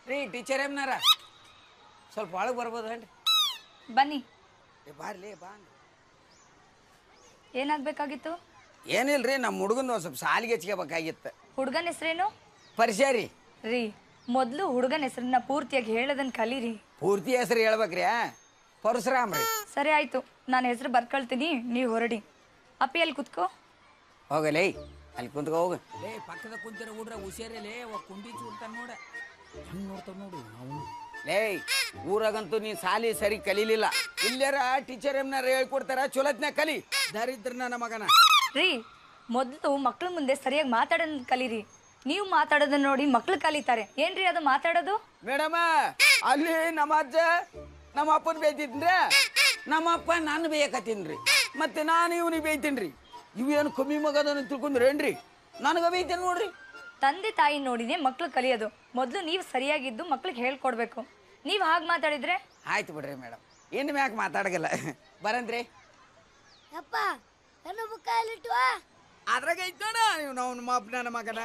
ರೀ ಟೀಚರ್ ಏಮ್ನಾರ ಸ್ವಲ್ಪ ಒಳಗೆ ಬರ್ಬೋದೇನ್ರಿ? ಬನ್ನಿ. ಬಾರ್ಲಿ ಬಾ. ಏನಾಗಬೇಕಾಗಿತ್ತು? ಏನಿಲ್ರಿ, ನಮ್ಮ ಹುಡುಗನ ಒಂದು ಸ್ವಲ್ಪ ಸಾಲಿಗೆ ಹೆಚ್ಚಿಗೆಬೇಕಾಗಿತ್ತು. ಹುಡುಗನ ಹೆಸರೇನು? ಪರಿಚಯ ರೀ. ರೀ, ಮೊದಲು ಹುಡುಗನ ಹೆಸರನ್ನ ಪೂರ್ತಿಯಾಗಿ ಹೇಳೋದನ್ನ ಕಲೀರಿ. ಪೂರ್ತಿ ಹೆಸರು ಹೇಳ್ಬೇಕ್ರಿ? ಪರಶುರಾಮ್ ರೀ. ಸರಿ ಆಯ್ತು, ನಾನು ಹೆಸರು ಬರ್ಕೊಳ್ತೀನಿ, ನೀವು ಹೊರಡಿ. ಅಪ್ಪಿ ಅಲ್ಲಿ ಕುತ್ಕೋ. ಹೋಗಲೇ ಅಲ್ಲಿ ಕುಂತ್ಕೋ ಹೋಗು. ಲೇ ಪಕ್ಕದ ಕುಂತಿರೋ ಹುಡ್ರ ಹುಷಾರೇ ಕುಂಡಿ ಚೂಡ್ತಾನ ನೋಡ. ಹಂಗೆ ನೋಡ್ತಾವ ನೋಡು ನಾವು. ಲೇ ಊರಾಗಂತೂ ನೀ ಸಾಲಿ ಸರಿ ಕಲೀಲಿಲ್ಲ. ಇಲ್ಲಾರ ಟೀಚರ್ ಏಮ್ನಾರ ಹೇಳ್ಕೊಡ್ತಾರ, ಚೊಲತ್ನ ಕಲಿ. ದರಿದ್ರ ನನ್ನ ಮಗನ. ರೀ, ಮೊದಲು ಮಕ್ಳ ಮುಂದೆ ಸರಿಯಾಗಿ ಮಾತಾಡೋದನ್ನ ಕಲೀರಿ. ನೀವು ಮಾತಾಡೋದನ್ನ ನೋಡಿ ಮಕ್ಳು ಕಲಿತಾರೆ. ಏನ್ರಿ ಅದು ಮಾತಾಡೋದು? ಮೇಡಮ, ಅಲ್ಲಿ ನಮ್ಮ ಅಜ್ಜ ನಮ್ಮ ಅಪ್ಪನ ಬೇಯ್ತಿದ್ನ್ರಿ, ನಮ್ಮ ಅಪ್ಪ ನಾನು ಬೇಯಕತ್ತೀನ್ರಿ, ಮತ್ತೆ ನಾನು ಇವನಿಗೆ ಬೇಯ್ತೀನಿ. ಇವೇನು ಕಮ್ಮಿ ಮಗದನ್ನು ತಿಳ್ಕೊಂಡ್ರೇನ್ರಿ? ನನಗೆ ಬೇಯ್ತೇನೆ ನೋಡ್ರಿ. ತಂದೆ ತಾಯಿ ನೋಡಿನೇ ಮಕ್ಳು ಕಲಿಯೋದು. ಮೊದಲು ನೀವು ಸರಿಯಾಗಿದ್ದು ಮಕ್ಳಿಗೆ ಹೇಳ್ಕೊಡ್ಬೇಕು. ನೀವು ಹಾಗೆ ಮಾತಾಡಿದ್ರೆ? ಆಯ್ತು ಬಿಡ್ರಿ ಮೇಡಮ್, ಇನ್ನು ಮ್ಯಾಕ ಮಾತಾಡಗಲ್ಲ. ಬರಂದ್ರಿ ಅಪ್ಪ ನನ್ನ ಬುಕ್ಕ ಎಲ್ಲಿಟ್ಟುವ? ಅದ್ರಾಗ ಐತೋಣ ನೀವು ನಾವು ನಮ್ಮ ಅಪ್ಪನ ಮಗನ.